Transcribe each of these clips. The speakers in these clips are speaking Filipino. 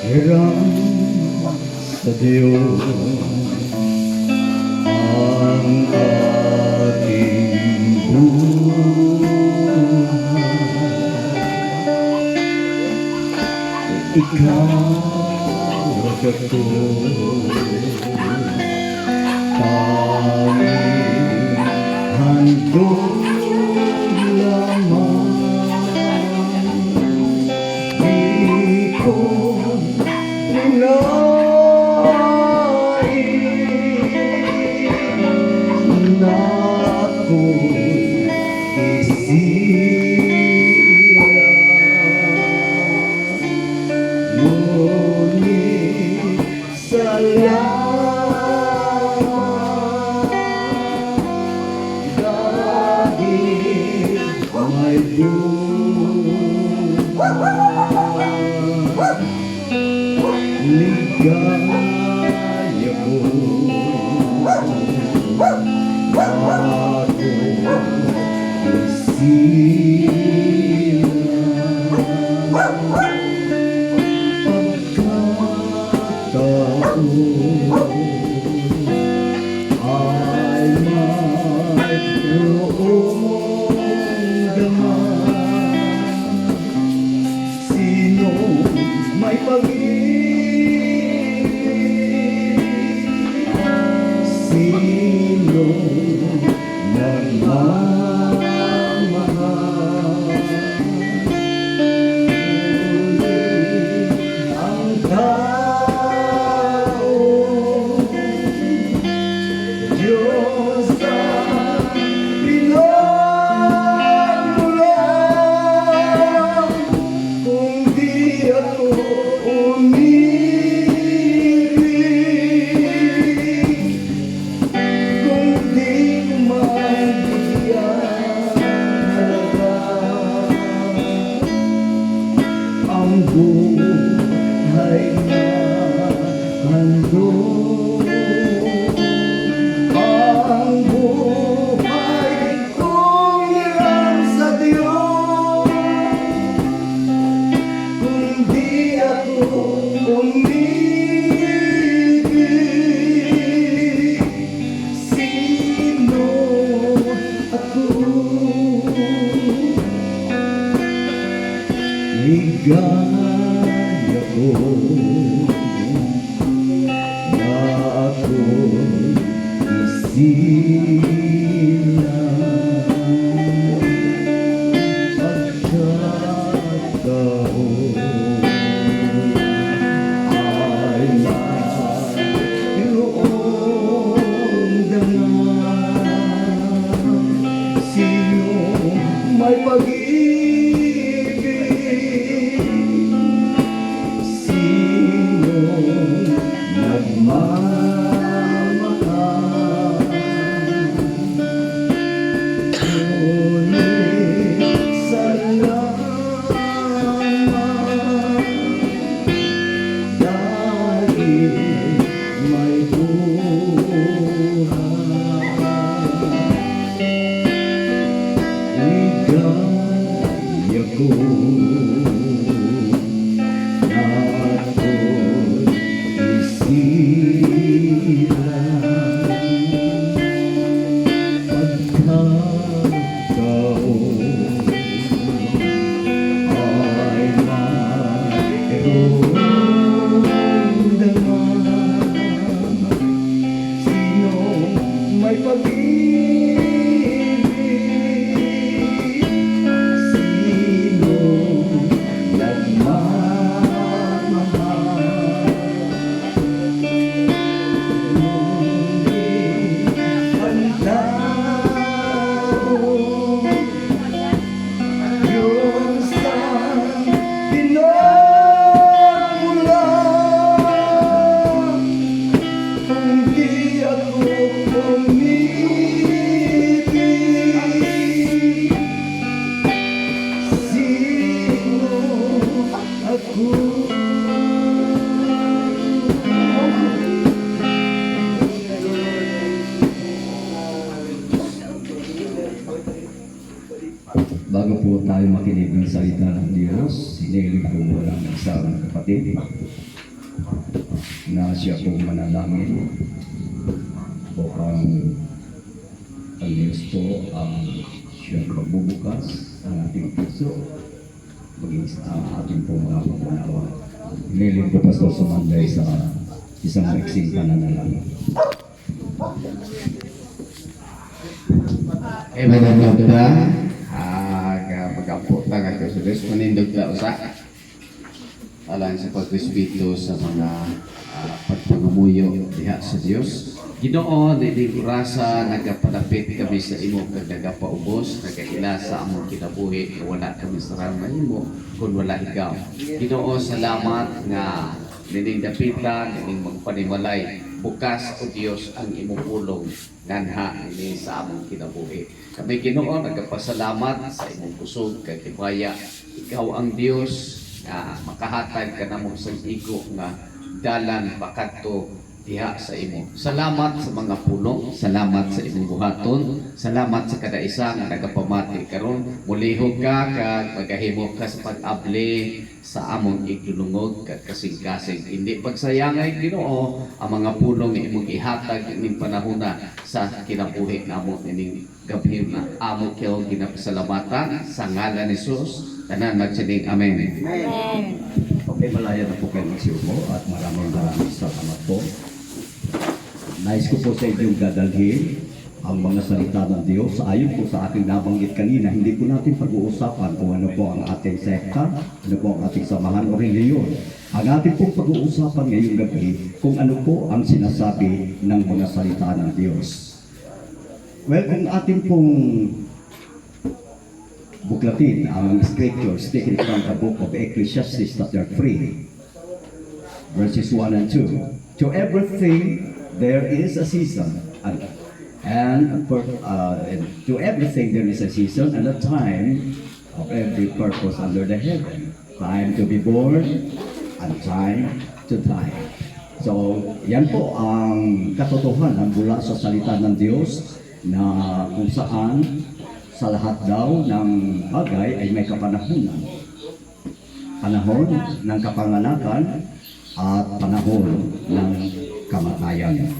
Hirang sa Diyos ang ating buhay. Ikaw ako tanging handog lamang. Di ko na ako'y isira, ngunit salamat dahil may buhay. Ligaya ko bago isira, pagkataon ay mayroong daman. Sino may pag-ibig, sino nagmamahal, ngunit ang tao, Diyos ang pinagmulan. Kung di ako umibig, kung di mabigyan halaga ang buhay na handog, ang buhay kong hiram sa Diyos. Kung di ako umibig, sino ako? Ligaya ko na ako'y isira, pagkataon ay mayroong daman. Sino may pag-ibig, sino nagmamahal, ngunit salamat dahil may buhay. Ligaya ko na ako'y isira, pagkataon ay mayroong daman. Sino may pag-ibig, sino nagmamahal, ngunit ang tao, Diyos ang pinagmulan. Kung di ako umibig, sino ako? Bago po tayo makinig ng salita ng Diyos, hinihiling ko muna ang isa ng kapatid na siya po manalangin upang ang Diyos po ang siyang magbubukas ang ating puso maging ang ating po mga pangunawa. Nilin po Pastor Sumanday sa isang maiksing pananalangin. Maganda pagkaputa nga sa Diyos manindog na usa alang sa pagrespeto sa mga pagpangamuyo diha sa Diyos. Ginoo, dili urasa nagapadapit kami sa imo kag nagapaubos, nagaila sa among kinabuhi, wala kami sarang mahimo kung wala ikaw. Ginoo, salamat nga nining dapitan, nining magpanimalay, bukas o Dios ang imong pulong nganha ini sa among kinabuhi. Kami Ginoo nagapasalamat sa imong kusog kag himaya. Ikaw ang Dios nga makahatag ka namo sa igo nga dalan pakadto diha sa imo. Salamat sa mga pulong, salamat sa imong buhaton, salamat sa kada isa nga nagapamati karon. Mulihog ka kag magahimo ka sa pag-abli sa among igdulungog kag kasing-kasing. Hindi pagsayangay Ginoo ang mga pulong nga imong ihatag ining panahona sa kinabuhi namo ining gabi na amo kayo ginapasalamatan sa ngalan ni Jesus. Tanan magsining amen. Amen. Okay, malaya na po kayo magsiumo at maraming salamat po. Nais ko po sa inyong dadalhin ang mga salita ng Diyos. Ayon po sa ating nabanggit kanina, hindi po natin pag-uusapan kung ano po ang ating sekta, ano po ang ating samahan o reliyon. Ang ating pong pag-uusapan ngayong gabi kung ano po ang sinasabi ng mga salita ng Diyos. Well, kung ating pong buklatin ang scriptures taken from the book of Ecclesiastes chapter 3, verses 1 and 2. To everything there is a season, and to everything there is a season and a time of every purpose under the heaven. Time to be born and time to die. So, yan po ang katotohanan mula sa salita ng Diyos na kung saan sa lahat daw ng bagay ay may kapanahunan. Panahon ng kapanganakan at panahon ng kamatayan.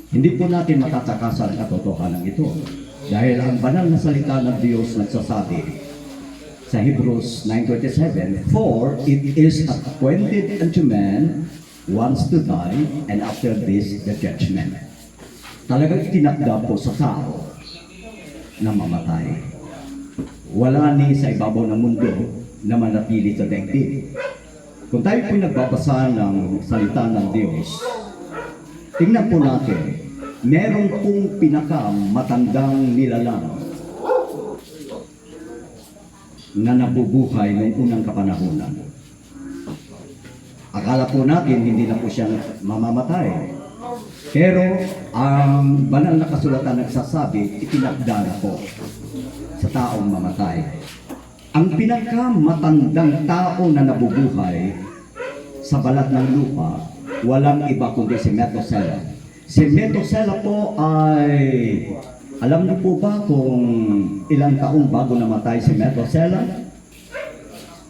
Hindi po natin matatakasan ang katotohanan ito dahil ang banal na salita ng Diyos nagsasabi sa Hebrews 9:27, "For it is appointed unto man once to die, and after this the judgment." Talagang itinakda po sa tao na mamatay. Wala ni sa ibabaw ng mundo na manatili sa daigdig. Kung tayo po nagbabasa ng salita ng Diyos, tingnan po natin, meron pong pinakamatandang nilalang na nabubuhay noong unang kapanahunan. Akala po natin hindi na po siya mamamatay. Pero ang banal na kasulatan nagsasabi, itinakda na po sa taong mamatay. Ang pinakamatandang tao na nabubuhay sa balat ng lupa, walang iba kundi si Methuselah. Si Methuselah po ay, alam niyo po ba kung ilang taong bago namatay si Methuselah?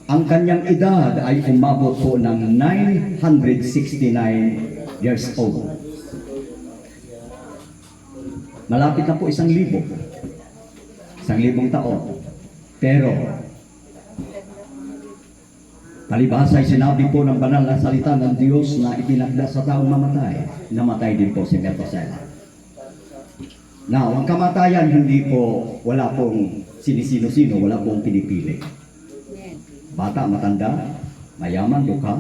Ang kanyang edad ay umabot po ng 969 years old. Malapit na po 1,000. 1,000 taon. Pero, palibhasa ay sinabi po ng banal na salita ng Diyos na itinakda sa taong mamatay. Namatay din po si Methuselah. Now, ang kamatayan hindi po, wala pong sinisino-sino, wala pong pinipili. Bata, matanda, mayaman, dukha,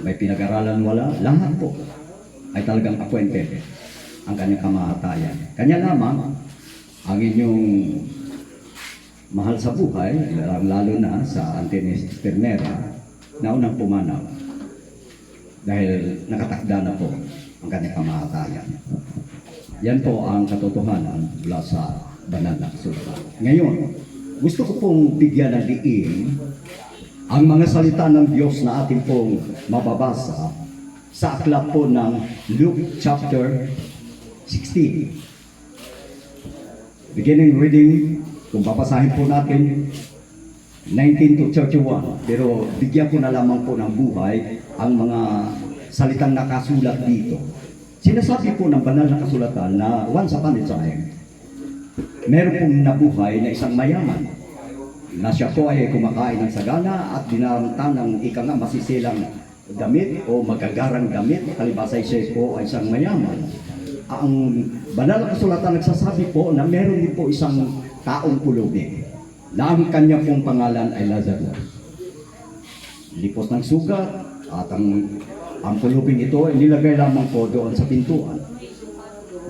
may pinag-aralan, wala, lahat po ay talagang appointed ang kanyang kamatayan. Kanya lamang ang inyong mahal sa buhay, lalo na sa Antenes Ternera, na unang pumanaw dahil nakatakda na po ang kanyang kamatayan. Yan po ang katotohanan mula sa banal na kasulatan. Ngayon, gusto ko pong bigyan ng diin ang mga salita ng Diyos na ating pong mababasa sa aklat po ng Luke chapter 16. Beginning reading, kung babasahin po natin 19 to 31. Pero bigyan ko na lamang po ng buhay ang mga salitang nakasulat dito. Sinasabi po ng banal na kasulatan na once upon a time, meron pong nabuhay na isang mayaman na siya po ay kumakain ng sagana at dinaramtan ng masisilang damit o magagarang damit. Kalibasay siya po ay isang mayaman. Ang banal na kasulatan nagsasabi po na meron din po isang taong pulubi na ang kanya pong pangalan ay Lazarus. Lipos ng sugat at ang pulubing ito ay nilagay lamang po doon sa pintuan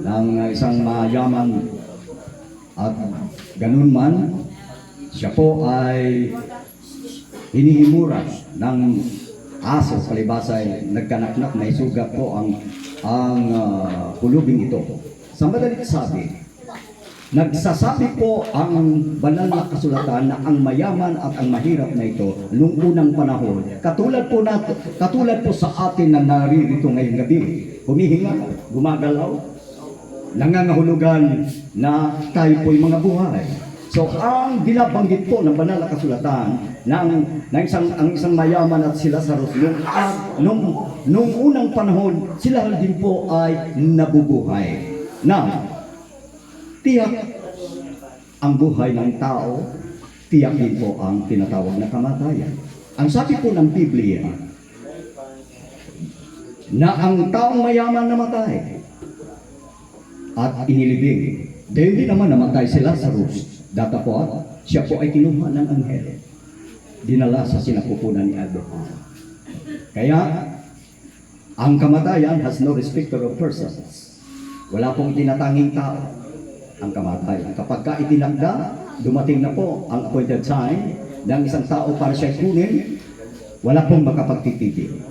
ng isang mayaman at ganun man siya po ay hinihimura ng aso. Palibasay nagkanaknak na isugat po ang pulubing ito. Sa madalit sabi, nagsasabi po ang banal na kasulatan na ang mayaman at ang mahirap na ito noong unang panahon. Katulad po sa atin na naririto ngayong gabi, humihinga, gumagalaw, nangangahulugan na tayo po'y mga buhay. So ang binabanggit po ng banal na kasulatan ang isang mayaman at si Lazarus nung unang panahon, sila din po ay nabubuhay. Na tiyak ang buhay ng tao, tiyak din po ang tinatawag na kamatayan. Ang sabi po ng Biblia na ang taong mayaman namatay at inilibing. Dahil din naman namatay si Lazarus. Datapot, siya po ay kinuha ng anghel. Dinala sa sinapupunan ni Abraham. Kaya, ang kamatayan has no respecter of persons. Wala pong tinatanging tao ang kamatayan. Kapag ka itinakda, dumating na po ang appointed time ng isang tao para siya kunin, wala pong makapagtitigil.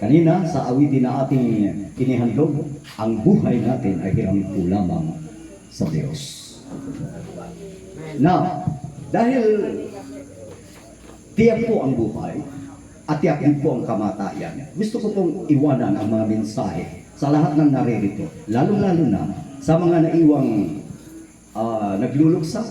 Kanina, sa awitin na ating inihandog, ang buhay natin ay hiram po lamang sa Diyos. Now, dahil tiyak po ang buhay at tiyak din po ang kamatayan, gusto ko pong iwanan ang mga mensahe sa lahat ng naririto, lalo-lalo na sa mga naiwang nagluluksa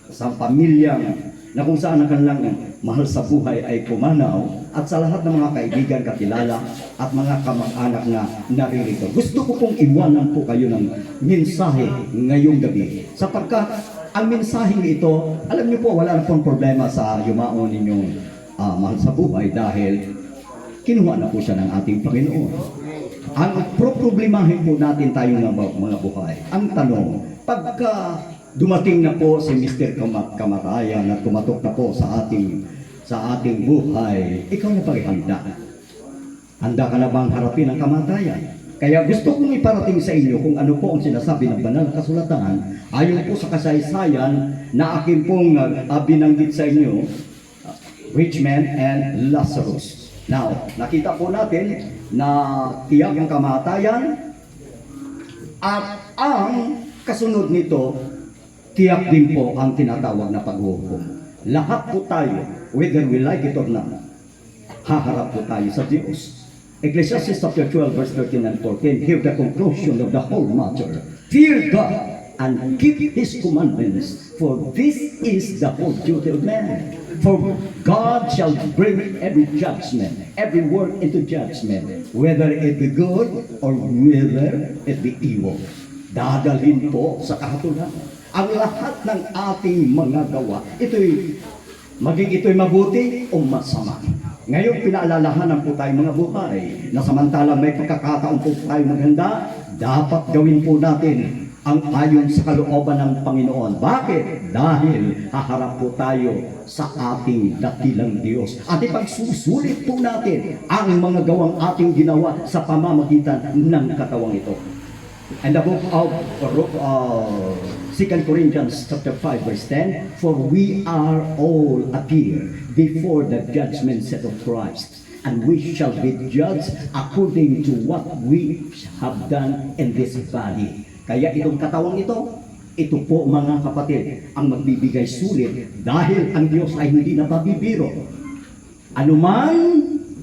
sa pamilyang na kung saan ang kanilang mahal sa buhay ay pumanaw, at sa lahat ng mga kaibigan, kakilala at mga kamag-anak na naririto. Gusto ko pong iwanan po kayo ng mensahe ngayong gabi, sapagkat ang mensaheng ito, alam niyo po, wala na pong problema sa yumaon ninyong mahal sa buhay dahil kinuha na po siya ng ating Panginoon. Ang problemahin po natin tayo ng mga buhay. Ang tanong, pagka dumating na po si Mr. Kamatayan at kumatok na po sa ating buhay, ikaw na ba'y handa? Handa ka na bang harapin ang kamatayan? Kaya gusto kong iparating sa inyo kung ano po ang sinasabi ng banal na kasulatan ayon po sa kasaysayan na akin pong binanggit sa inyo, rich man and Lazarus. Now, nakita po natin na tiyak ang kamatayan at ang kasunod nito, tiyak din po ang tinatawag na paghuhukom. Lahat po tayo, whether we like it or not, haharap po tayo sa Diyos. Ecclesiastes chapter 12 verse 13 and 14, hear the conclusion of the whole matter. Fear God and keep His commandments, for this is the whole duty of man. For God shall bring every judgment, every word into judgment, whether it be good or whether it be evil. Dadalhin po sa kahatulan ang lahat ng ating mga gawa. Ito'y mabuti o masama. Ngayon, pinaalalahanan po tayo mga buhay na samantalang may pagkakataon po tayo maghanda, dapat gawin po natin ang ayon sa kalooban ng Panginoon. Bakit? Dahil haharap po tayo sa ating dakilang Diyos. At ipagsusulit po natin ang mga gawang ating ginawa sa pamamagitan ng katawang ito. And the book of 2 Corinthians chapter 5 verse 10, for we are all appear before the judgment seat of Christ, and we shall be judged according to what we have done in this body. Kaya itong katawang ito po mga kapatid, ang magbibigay sulit dahil ang Diyos ay hindi napabibiro. Anuman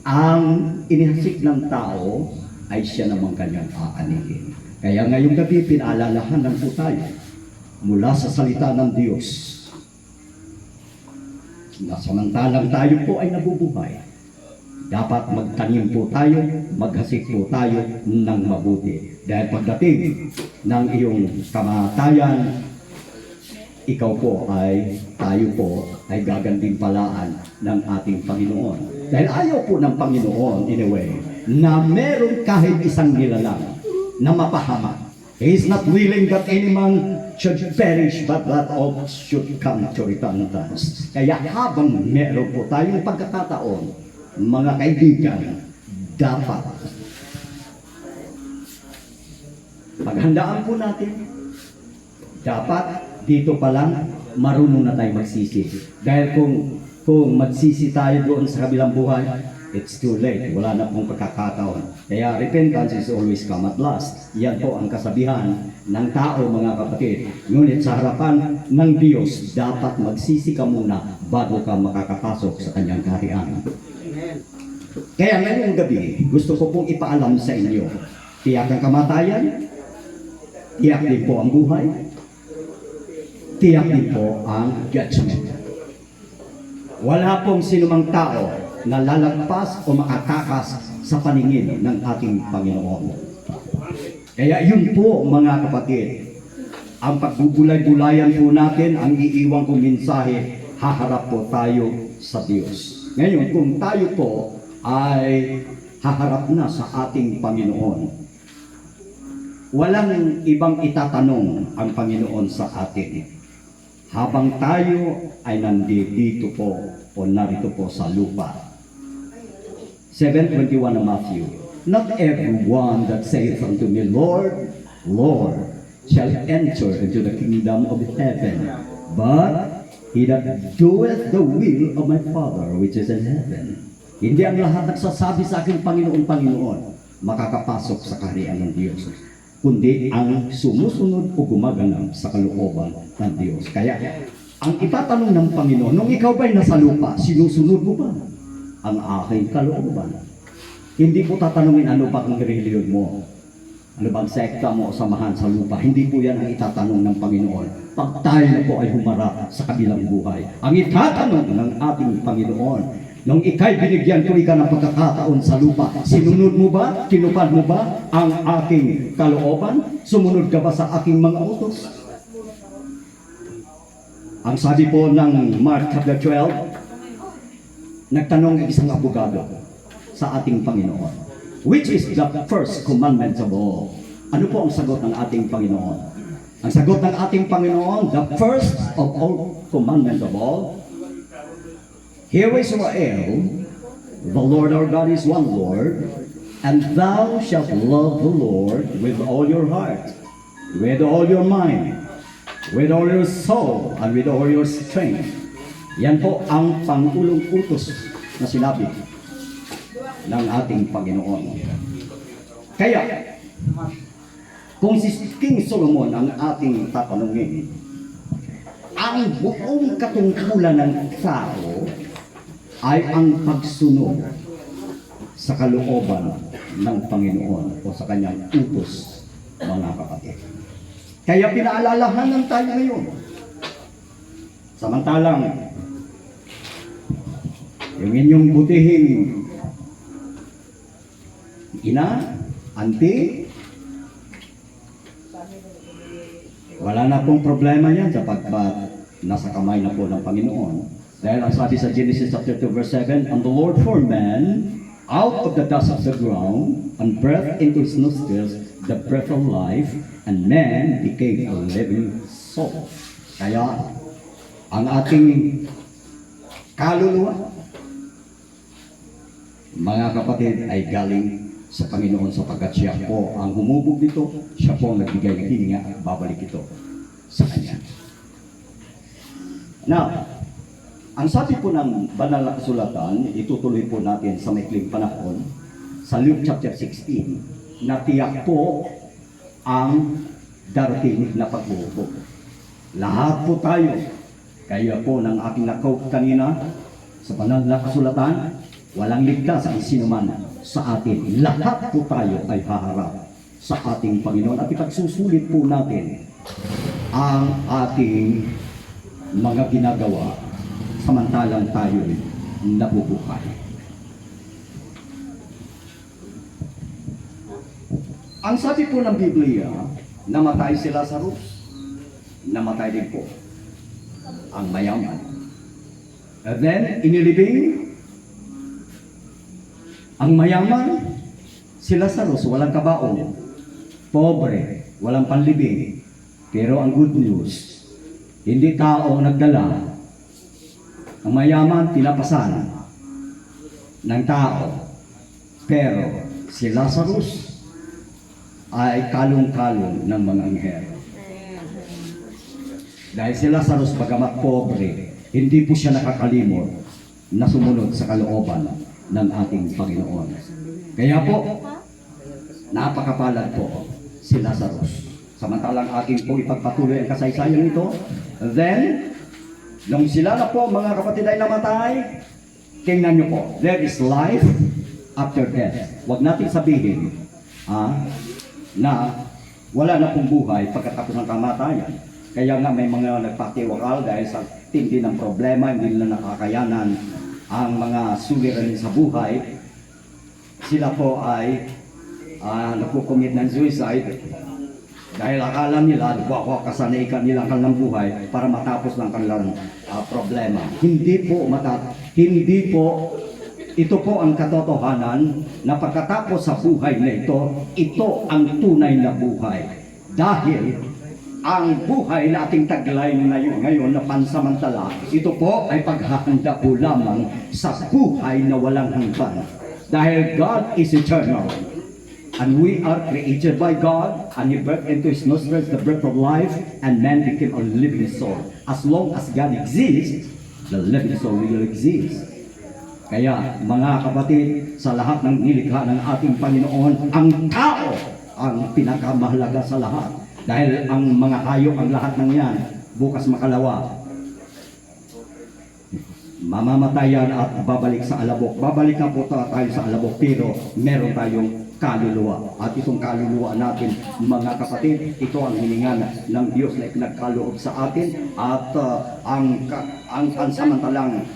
ang inihasik ng tao ay siya namang kanyang aanihin. Kaya ngayong gabi, pinaalalahanan po tayo mula sa salita ng Diyos. na samantalang tayo po ay nabubuhay, dapat magtanim po tayo, maghasik po tayo ng mabuti. Dahil pagdating ng iyong kamatayan, ikaw po ay, tayo po ay gagantimpalaan ng ating Panginoon. Dahil ayaw po ng Panginoon, in a way, na meron kahit isang nilalang na mapahamak. He is not willing that any man should perish, but that all should come to repentance. Kaya habang meron po tayong pagkakataon, mga kaibigan, dapat paghandaan po natin. Dapat dito pa lang marunong na tayo magsisi. Dahil kung magsisi tayo doon sa kabilang buhay, it's too late. Wala na pong pagkakataon. Kaya repentance is always come at last. Yan po ang kasabihan ng tao, mga kapatid. Ngunit sa harapan ng Diyos, dapat magsisi ka muna bago ka makakapasok sa kanyang kaharian. Kaya ngayong gabi, gusto ko pong ipaalam sa inyo, tiyak ang kamatayan, tiyak din po ang buhay, tiyak din po ang judgment. Wala pong sinumang tao na lalagpas o makatakas sa paningin ng ating Panginoon. Kaya yun po, mga kapatid, ang pagbubulay-bulayan po natin, ang iiwang kong mensahe, haharap po tayo sa Diyos. Ngayon, kung tayo po ay haharap na sa ating Panginoon, walang ibang itatanong ang Panginoon sa atin. Habang tayo ay nandito po o narito po sa lupa. 7:21 ng Matthew. Not everyone that saith unto me, Lord, Lord, shall enter into the kingdom of heaven, but he that doeth the will of my Father which is in heaven. Hindi ang lahat nagsasabi sa aking Panginoon, Panginoon, makakapasok sa kaharian ng Diyos, kundi ang sumusunod o gumaganap sa kalooban ng Diyos. Kaya, ang itatanong ng Panginoon, nung ikaw ba'y nasa lupa, sinusunod mo ba ang aking kalooban? Hindi po tatanungin ano ba ang reliyon mo, ano bang sekta mo o samahan sa lupa. Hindi po yan ang itatanong ng Panginoon. Pag tayo na po ay humarap sa kabilang buhay, ang itatanong ng ating Panginoon, nung ikay binigyan ko ika ng pagkakataon sa lupa, sinunod mo ba, tinupad mo ba ang aking kalooban? Sumunod ka ba sa aking mga utos? Ang sabi po ng Mark chapter 12, nagtanong ang isang abogado sa ating Panginoon, which is the first commandment of all? Ano po ang sagot ng ating Panginoon? Ang sagot ng ating Panginoon, the first of all commandment of all, Hear Israel, the Lord our God is one Lord, and thou shalt love the Lord with all your heart, with all your mind, with all your soul, and with all your strength. Yan po ang pangulong utos na sinabi ng ating Panginoon. Kaya, kung si King Solomon ang ating tatanungin, ang buong katungkulan ng tao ay ang pagsunod sa kalooban ng Panginoon o sa kanyang utos, mga kapatid. Kaya pinaalalahanan tayo ngayon. Samantalang yung inyong butihing ina, auntie, wala na pong problema yan sapagkat nasa kamay na po ng Panginoon. Dahil ang sabi sa Genesis chapter 2 verse 7, And the Lord formed man out of the dust of the ground, and breathed into his nostrils the breath of life, and man became a living soul. Kaya, ang ating kaluluwa, mga kapatid, ay galing sa Panginoon sapagkat siya po ang humubog dito, siya po ang nagbigay ng hininga at babalik ito sa Kanya. Now, ang sabi po ng banal na kasulatan, itutuloy po natin sa maikling panahon, sa Luke chapter 16, na tiyak po ang darating na pagbuhubog. Lahat po tayo, kaya po ng aking nakaup kanina, sa banal na kasulatan, walang ligtas ang sinuman sa atin. Lahat po tayo ay haharap sa ating Panginoon at ipagsusulit po natin ang ating mga ginagawa samantalang tayo nabubuhay. Ang sabi po ng Biblia, namatay si Lazarus, namatay din po ang mayaman. And then, inilibing ang mayaman, si Lazarus, walang kabaong, pobre, walang panlibing. Pero ang good news, hindi tao ang nagdala. Ang mayaman, tinapasan ng tao. Pero si Lazarus ay kalong-kalong ng mga anghel. Dahil si Lazarus, bagamat pobre, hindi po siya nakakalimot na sumunod sa kalooban ng ating Panginoon. Kaya po, napakapalad po si Lazarus. Samantalang ating po ipagpatuloy ang kasaysayan nito, then, nung sila na po mga kapatid ay namatay, tingnan nyo po, there is life after death. Huwag natin sabihin na wala na pong buhay pagkatapos ng kamatayan. Kaya nga may mga nagpatiwakal dahil sa tindi ng problema, hindi nila nakakayanan ang mga suliranin sa buhay. Sila po ay nagkukumit ng suicide dahil akala nila kasanaikan nilang kanilang buhay para matapos ng kanilang problema. Hindi po ito po ang katotohanan na pagkatapos sa buhay na ito ang tunay na buhay. Dahil ang buhay na ating taglay ngayon na pansamantala, ito po ay paghahanda po lamang sa buhay na walang hanggan. Dahil God is eternal. And we are created by God, and He breathed into His nostrils the breath of life, and man became a living soul. As long as God exists, the living soul will exist. Kaya mga kapatid, sa lahat ng nilikha ng ating Panginoon, ang tao ang pinakamahalaga sa lahat. Dahil ang mga hayop, ang lahat ng yan, bukas makalawa, mamamatay yan at babalik sa alabok. Babalik na po tayo sa alabok, pero meron tayong kaluluwa. At itong kaluluwa natin, mga kapatid, ito ang hiningan ng Diyos na ipinagkaloob sa atin. At ang pansamantalang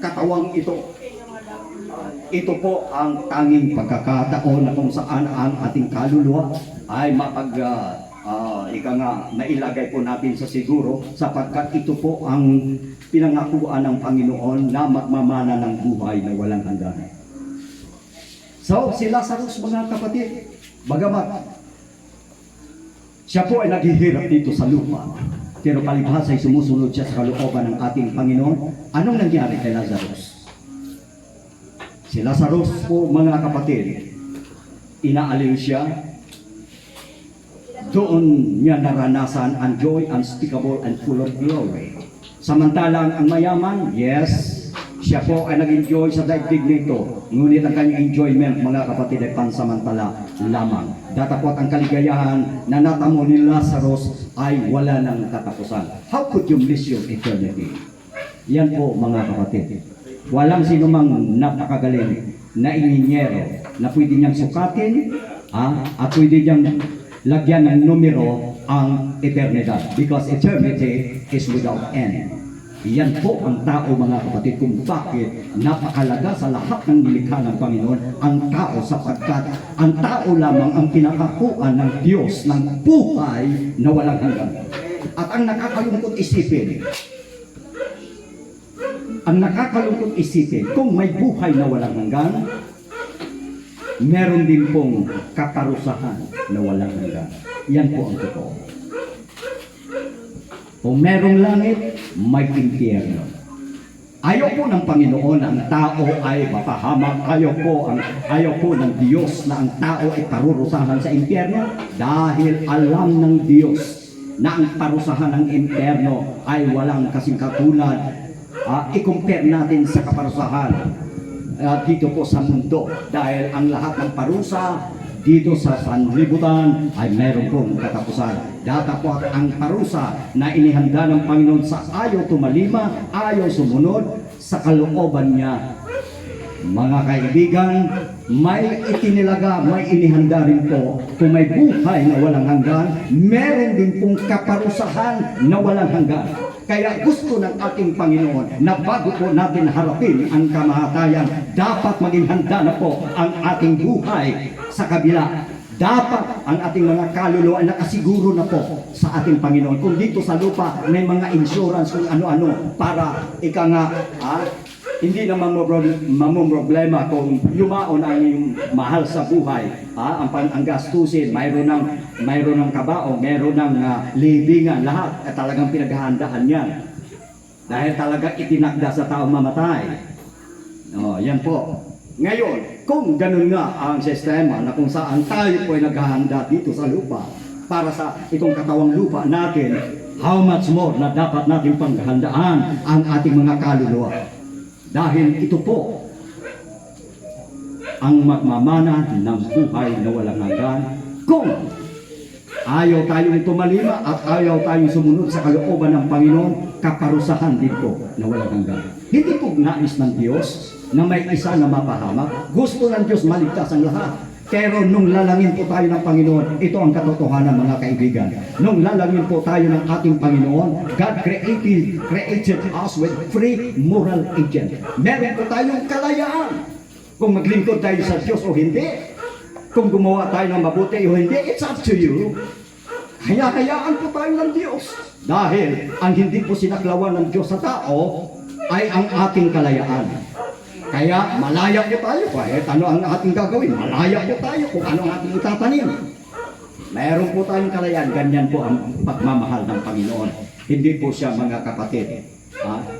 katawang ito po ang tanging pagkakataon na kung saan ang ating kaluluwa ay mailagay po natin sa siguro, sapagkat ito po ang pinangakuan ng Panginoon na magmamana ng buhay na walang hanggan. So, si Lazarus, mga kapatid, bagamat siya po ay naghihirap dito sa lupa, pero palibhas ay sumusunod siya sa kalooban ng ating Panginoon. Anong nangyari kay Lazarus? Si Lazarus po, mga kapatid, inaaliw siya. Doon niya naranasan ang joy unspeakable and full of glory. Samantalang ang mayaman, yes, siya po ay nag-enjoy sa daigdig nito. Ngunit ang kanyang enjoyment, mga kapatid, ay pansamantala lamang. Datapot ang kaligayahan na natamo ni Lazarus ay wala nang katapusan. How could you miss your eternity? Yan po, mga kapatid. Walang sinumang napakagaling na ininyero na pwede niyang sukatin at pwede niyang lagyan ng numero ang eternidad, because eternity is without end. Yan po ang tao, mga kapatid, kung bakit napakalaga sa lahat ng nilikha ng Panginoon ang tao, sapagkat ang tao lamang ang pinakakuan ng Diyos ng buhay na walang hanggan. At ang nakakalungkot isipin, kung may buhay na walang hanggan, meron din pong katarusahan na walang hanggan. Yan po ang totoo. Kung merong langit, may impyerno. Ayaw po ng Panginoon ang tao ay mapahamak. Ayaw po ng Diyos na ang tao ay parurusahan sa impyerno, dahil alam ng Diyos na ang parusahan ng impyerno ay walang kasing katulad. I-compare natin sa kaparusahan dito po sa mundo, dahil ang lahat ng parusa dito sa sanlibutan ay meron pong katapusan. Datapot ang parusa na inihanda ng Panginoon sa ayaw tumalima, ayaw sumunod sa kalooban niya. Mga kaibigan, may itinilaga, may inihanda rin po. Kung may buhay na walang hanggan, meron din pong kaparusahan na walang hanggan. Kaya gusto ng ating Panginoon na bago po natin harapin ang kamatayan, dapat maging handa na po ang ating buhay sa kabila. Dapat ang ating mga kaluluwa ay nakasiguro na po sa ating Panginoon. Kung dito sa lupa may mga insurance kung ano-ano para ika nga, hindi naman problema kung yumaon ang iyong mahal sa buhay. Ang gastusin, mayroon ng kabaong, mayroon ng libingan, lahat at talagang pinaghahandaan yan. Dahil talaga itinakda sa taong mamatay. Yan po. Ngayon, kung ganun nga ang sistema na kung saan tayo po ay naghahanda dito sa lupa para sa itong katawang lupa natin, how much more na dapat natin panghandaan ang ating mga kaluluwa. Dahil ito po ang magmamana ng buhay na walang hanggan kung ayaw tayong tumalima at ayaw tayong sumunod sa kalooban ng Panginoon, kaparusahan din po na walang hanggan. Hindi po nais ng Diyos na may isa na mapahamak. Gusto ng Diyos maligtas ang lahat. Pero nung lalangin po tayo ng Panginoon, ito ang katotohanan mga kaibigan. Nung lalangin po tayo ng ating Panginoon, God created us with free moral agent. Meron po tayong kalayaan. Kung maglingkod tayo sa Diyos o hindi, kung gumawa tayo ng mabuti o hindi, it's up to you. Hayaan po tayo ng Diyos. Dahil ang hindi po sinaklawan ng Diyos sa tao ay ang ating kalayaan. Kaya malaya po tayo kahit ano ang ating gagawin. Malaya po tayo kung ano ang ating itatanim. Mayroon po tayong kalayaan. Ganyan po ang pagmamahal ng Panginoon. Hindi po siya mga kapatid.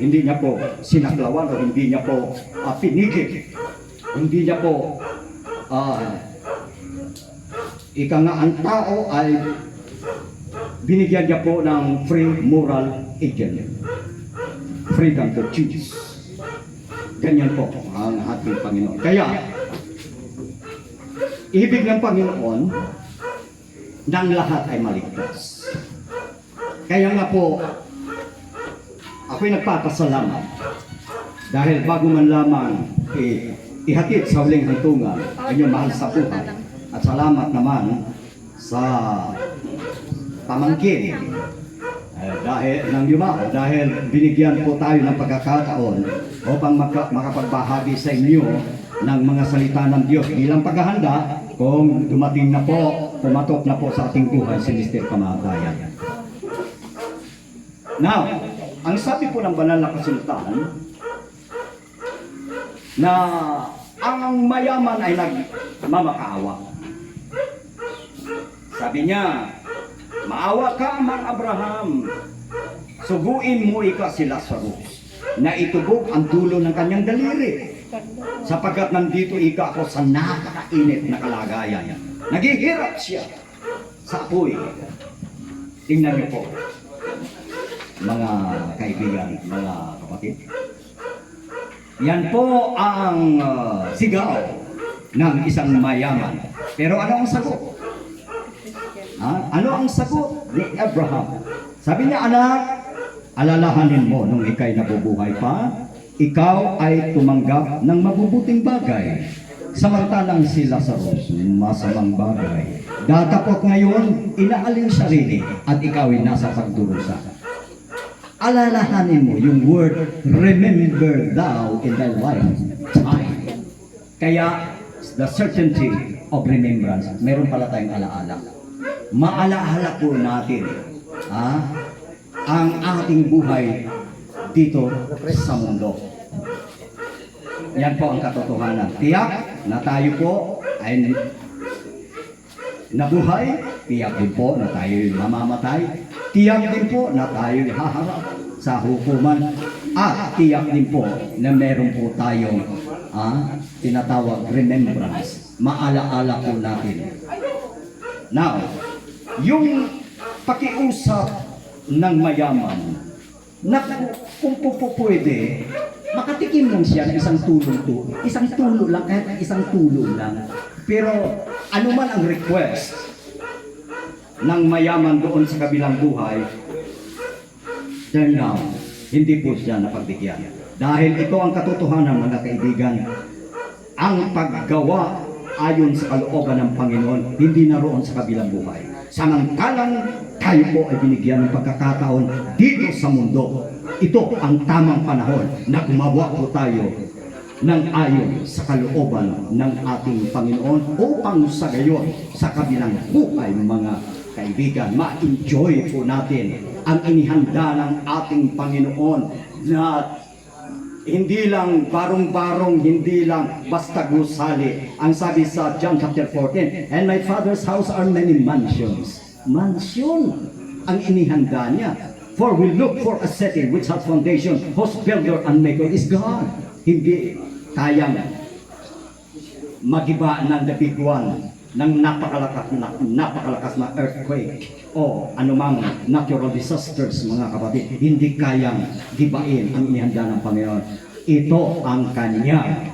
Hindi niya po sinaklawan o hindi niya po pinigil. Hindi niya po ika nga ang tao ay binigyan niya po ng free moral agent. Freedom to choose. Ganyan po ang ating Panginoon. Kaya, ibig ng Panginoon, ng lahat ay maligtas. Kaya nga po, ako'y nagpapasalamat. Dahil bago man lamang ihatid sa huling hantungan ang inyong mahal sa buhay. At salamat naman sa pamangkin. Dahil binigyan po tayo ng pagkakataon upang makapagbahagi sa inyo ng mga salita ng Diyos bilang paghahanda kung dumating na po, pumatok na po sa ating buhay si Mr. Kamatayan. Now, ang sabi po ng banal na kasulatan na ang mayaman ay nagmamakaawa. Sabi niya, maawa ka mang Abraham, suguin mo ika si Lazarus na itubog ang dulo ng kanyang daliri sapagkat nandito ika ako sa napakainit na kalagayan. Naghihirap siya sa apoy. Tingnan niyo po, mga kaibigan, mga kapatid. Yan po ang sigaw ng isang mayaman. Pero ano ang sagot? Ano ang sagot ni Abraham? Sabi niya, anak, alalahanin mo nung ikay nabubuhay pa, ikaw ay tumanggap ng mabubuting bagay. Samantalang si Lazarus, masamang bagay. Datapot ngayon, inaalin sarili at ikaw ay nasa pagdurusa. Alalahanin mo yung word, remember thou in thy lifetime. Kaya, the certainty of remembrance, meron pala tayong alaala. Maalaala po natin ang ating buhay dito sa mundo. Yan po ang katotohanan. Tiyak na tayo po ay nabuhay, tiyak din po na tayo mamamatay, tiyak din po na tayo haharap sa hukuman, at tiyak din po na meron po tayong tinatawag remembrance. Maalaala po natin. Now, yung pakiusap ng mayaman na kung pwede, makatikim lang siya ng isang tulo lang, kahit isang tulo lang. Pero ano man ang request ng mayaman doon sa kabilang buhay, turn down, hindi po siya napagbigyan. Dahil ito ang katotohanan, mga kaibigan, ang paggawa ayon sa kalooban ng Panginoon, hindi naroon sa kabilang buhay. samantalang tayo po ay binigyan ng pagkakataon dito sa mundo. Ito ang tamang panahon na gumawa po tayo ng ayon sa kalooban ng ating Panginoon upang sa gayon, sa kabilang buhay mga kaibigan, ma-enjoy po natin ang inihanda ng ating Panginoon na hindi lang barong-barong, hindi lang basta gusali. Ang sabi sa John chapter 14, and my Father's house are many mansions. Mansion ang inihanda niya. For we look for a city which has foundation, whose builder and maker is God. Hindi kayang magiba ng the big one ng napakalakas na earthquake o anumang natural disasters, mga kapatid. Hindi kayang gibain ang inihanda ng Panginoon. Ito ang kanya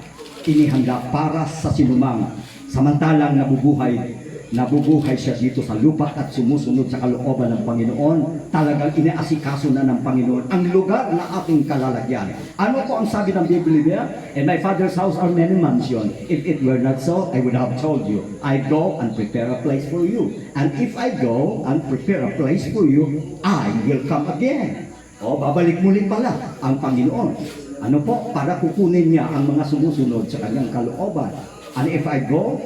inihanda para sa sinumang samantalang nabubuhay siya dito sa lupa at sumusunod sa kalooban ng Panginoon. Talagang inaasikaso na ng Panginoon ang lugar na ating kalalagyan. Ano po ang sabi ng Biblia? In my Father's house are many mansions. If it were not so, I would have told you, I go and prepare a place for you. And if I go and prepare a place for you, I will come again. O, babalik muli pala ang Panginoon. Ano po? Para kukunin niya ang mga sumusunod sa kanyang kalooban. And if I go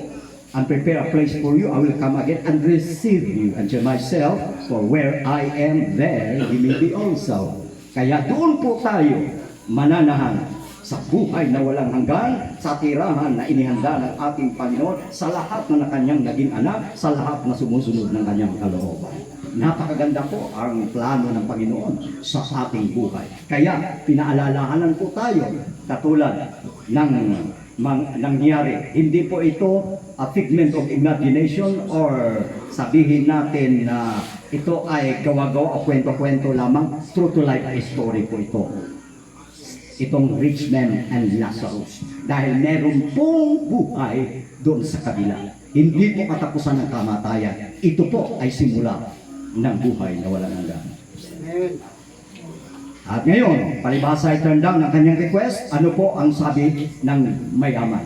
and prepare a place for you, I will come again and receive you unto myself, for where I am, there you may be also. Kaya doon po tayo mananahan sa buhay na walang hanggan, sa tirahan na inihanda ng ating Panginoon, sa lahat na kanyang naging anak, sa lahat na sumusunod ng kanyang kalooban. Napakaganda po ang plano ng Panginoon sa ating buhay. Kaya pinaalalahanan po tayo katulad ng nangyari. Hindi po ito a figment of imagination or sabihin natin na ito ay gawa-gawa o kwento-kwento lamang. True to life story po ito. Itong rich man and Lazarus. Dahil meron pong buhay doon sa kabila. Hindi po katapusan ng kamatayan. Ito po ay simula ng buhay na walang hanggan. At ngayon, palibhasa ay turn down ng kanyang request. Ano po ang sabi ng mayaman?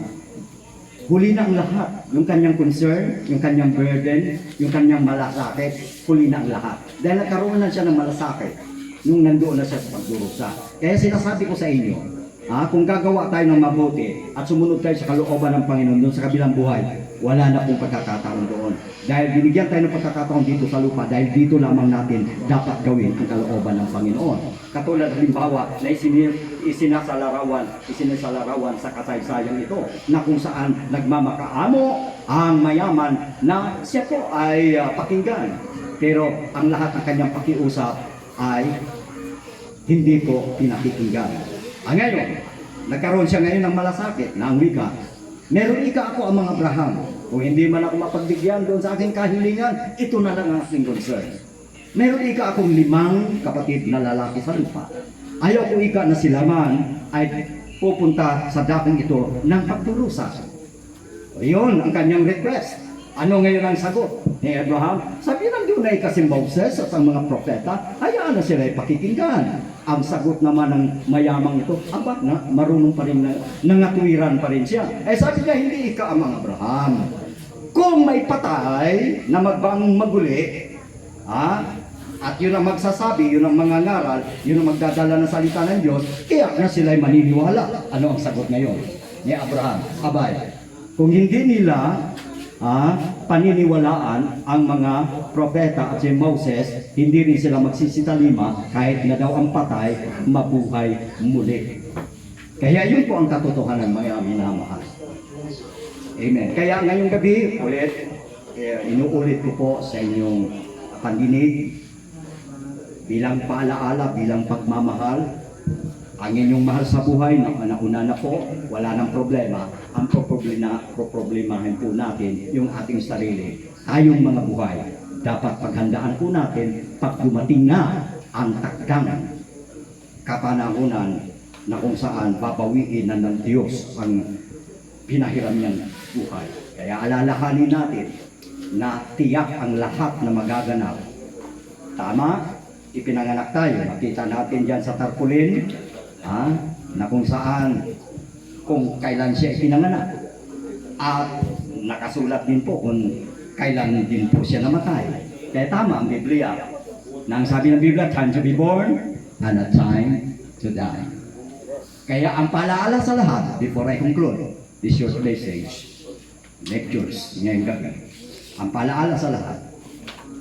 Huli na ang lahat. Yung kanyang concern, yung kanyang burden, yung kanyang malasakit, huli na ang lahat. Dahil nagkaroon na siya ng malasakit nung nandoon na siya sa pagdurusa. Kaya sinasabi ko sa inyo, kung gagawa tayo ng mabuti at sumunod tayo sa kalooban ng Panginoon doon sa kabilang buhay, wala na pong pagkakataon doon. Dahil binigyan tayo ng pagkakataon dito sa lupa, dahil dito lamang natin dapat gawin ang kalooban ng Panginoon. Katulad halimbawa na isinasalarawan sa kasaysayan ito, na kung saan nagmamakaamo ang mayaman na siya po ay pakinggan. Pero ang lahat ng kanyang pakiusap ay hindi po pinakikinggan. Ngayon, nagkaroon siya ngayon ng malasakit na ang wika, meron ika ako ang mga Abraham. Kung hindi man ako mapagbigyan doon sa aking kahilingan, ito na lang ang aking concern. Meron ika akong 5 kapatid na lalaki sa lupa. Ayaw ko ika na sila man ay pupunta sa dakong ito ng pagdurusa. Iyon ang kanyang request. Ano ngayon ang sagot ni Abraham? Sabi lang doon ay kasi Moses at ang mga propeta, hayaan na sila ay pakikinggan. Ang sagot naman ng mayamang ito, abak na, marunong pa rin, nangatwiran pa rin siya. Sabi niya, hindi ika ang mga Abraham. Kung may patay na maguli, at yun ang magsasabi, yun ang mangangaral, yun ang magdadala ng salita ng Diyos, kaya na sila ay maniniwala. Ano ang sagot ngayon ni Abraham? Abay, kung hindi nila paniniwalaan ang mga propeta at si Moses, hindi rin sila magsisitalima kahit na daw ang patay mabuhay muli. Kaya yun po ang katotohanan, mga minamahal. Amen. Kaya ngayong gabi ulit, inuulit ko po sa inyong pandinig bilang paalaala, bilang pagmamahal. Ang inyong mahal sa buhay, nauna na po, wala nang problema. Ang problemahin po natin yung ating sarili. Tayong mga buhay, dapat paghandaan po natin pag dumating na ang takdang kapanahunan na kung saan babawiin na ng Diyos ang pinahiram niyang buhay. Kaya alalahanin natin na tiyak ang lahat na magaganap. Tama, ipinanganak tayo. Nakita natin dyan sa tarpaulin, na kung saan, kung kailan siya ipinanganak. At nakasulat din po kung kailan din po siya namatay. Kaya tama ang Biblia. Na ang sabi ng Biblia, time to be born and a time to die. Kaya ang paalaala sa lahat, before I conclude this short message, lectures ngayong gabi, ang paalaala sa lahat,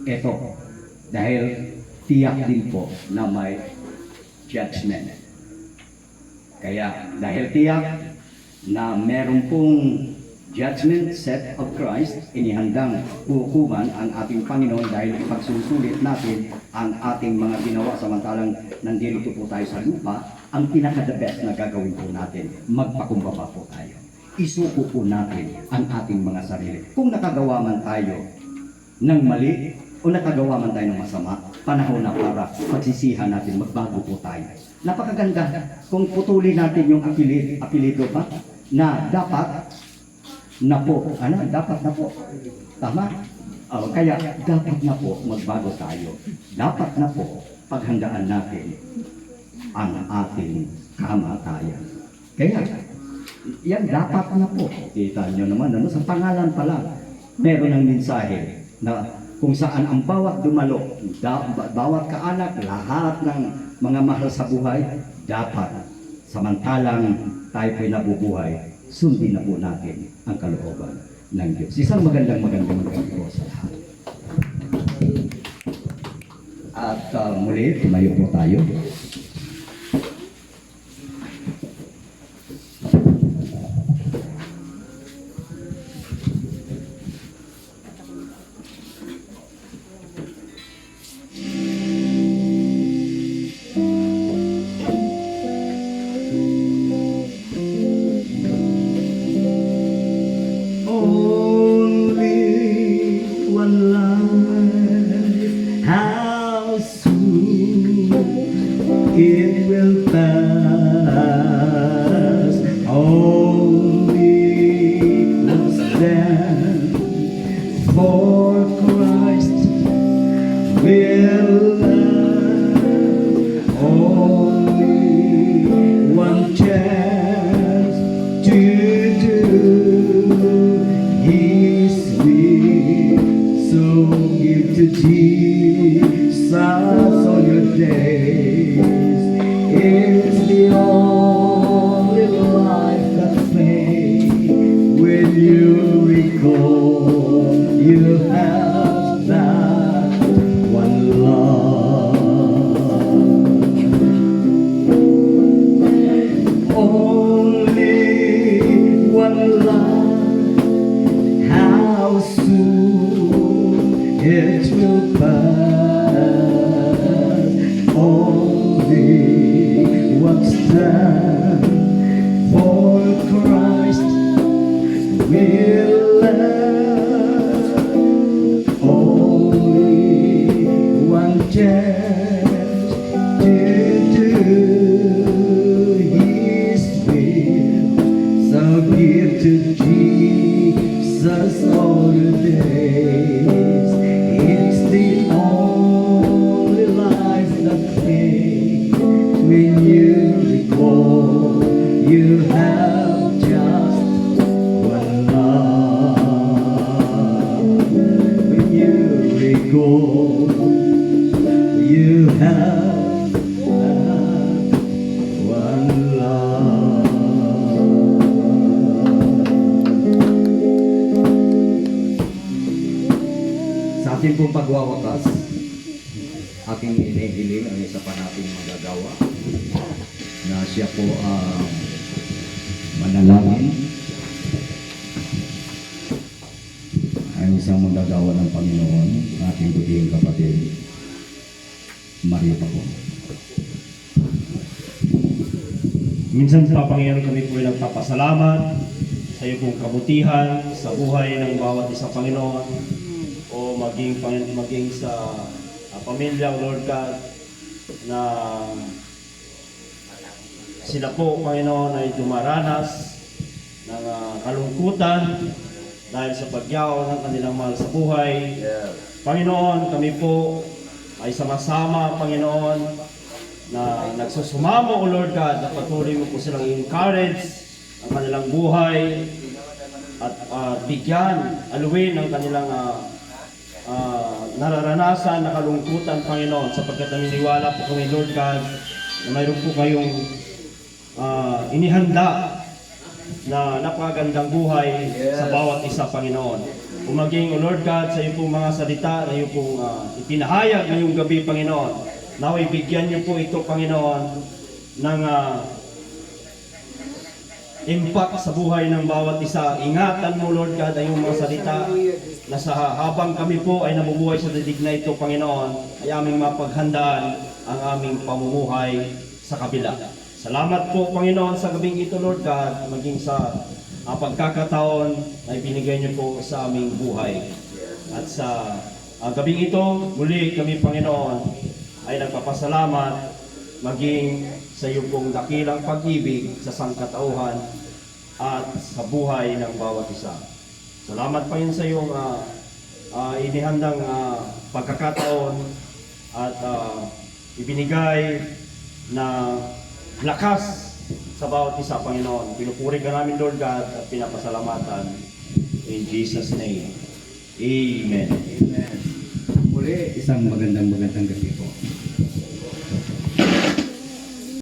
ito, dahil tiyak din po na may judgment. Kaya dahil tiyak na meron pong judgment set of Christ, inihandang hukuman ang ating Panginoon dahil pagsusulit natin ang ating mga ginawa samantalang nandito po tayo sa lupa, ang pinaka-the best na gagawin po natin, magpakumbaba po tayo. Isuko po natin ang ating mga sarili. Kung nakagawa man tayo ng mali o nakagawa man tayo ng masama, panahon na para pagsisihan natin, magbago po tayo. Napakaganda kung putulin natin yung apelido ba na dapat na po, dapat na po. Tama? Kaya dapat na po magbago tayo. Dapat na po paghandaan natin ang ating kamatayan. Kaya, yan dapat na po. Kita nyo naman, sa pangalan pa lang, meron ng mensahe na kung saan ang bawat dumalo, bawat kaanak, lahat ng mga mahal sa buhay, dapat samantalang tayo po'y nabubuhay, sundin na po natin ang kalooban ng Diyos. Isang magandang gabi po sa lahat. At muli, tumayo po tayo. It will pass. Only one stand for Christ will last. Only one chance to do His will. So give to Jesus all your days. It's the only life that's made. When you recall, you have that one love. Only one life. How soon it will pass. Only one stand for Christ will last. Only one chance to do His will. So give to Jesus all your days. It's the only life that pays. When you recall, you have just one love. When you recall, you have that one love. Sa ating pong pagwawakas, aking inihiling ang isa pa nating magagawa na siya po manalangin ang isang magagawa ng Panginoon, ating butihing kapatid Maria po. Minsan pa, Panginoon, kami po nagpapasalamat sa iyo pong kabutihan sa buhay ng bawat isang Panginoon o maging sa pamilya, Lord God, na sila po, Panginoon, ay dumaranas ng kalungkutan dahil sa pagyaw ng kanilang mahal sa buhay. Panginoon, kami po ay sama-sama, Panginoon, na nagsusumamo, O Lord God, na patuloy mo po silang encourage ang kanilang buhay at bigyan, aluin ang kanilang nararanasan na kalungkutan, Panginoon, sapagkat naniniwala po kami, Lord God, na mayroon po kayong inihanda na napakagandang buhay sa bawat isa, Panginoon. Umaging, O Lord God, sa iyo pong mga salita na iyo pong ipinahayag ngayong gabi, Panginoon. Naway bigyan niyo po ito, Panginoon, ng impact sa buhay ng bawat isa. Ingatan mo, Lord God, ang iyong mga salita na sa habang kami po ay nabubuhay sa daigdig na ito, Panginoon, ay aming mapaghandaan ang aming pamumuhay sa kabila. Salamat po, Panginoon, sa gabing ito, Lord God, maging sa pagkakataon na ibinigay niyo po sa aming buhay. At sa gabing ito, muli kami, Panginoon, ay nagpapasalamat maging sa iyong pong dakilang pag-ibig sa sangkatauhan at sa buhay ng bawat isa. Salamat pa yun sa iyong inihandang pagkakataon at ibinigay na lakas sa bawat isa, Panginoon. Pinupuri ka namin, Lord God, at pinapasalamatan. In Jesus' name. Amen. Muli, isang magandang gabi po.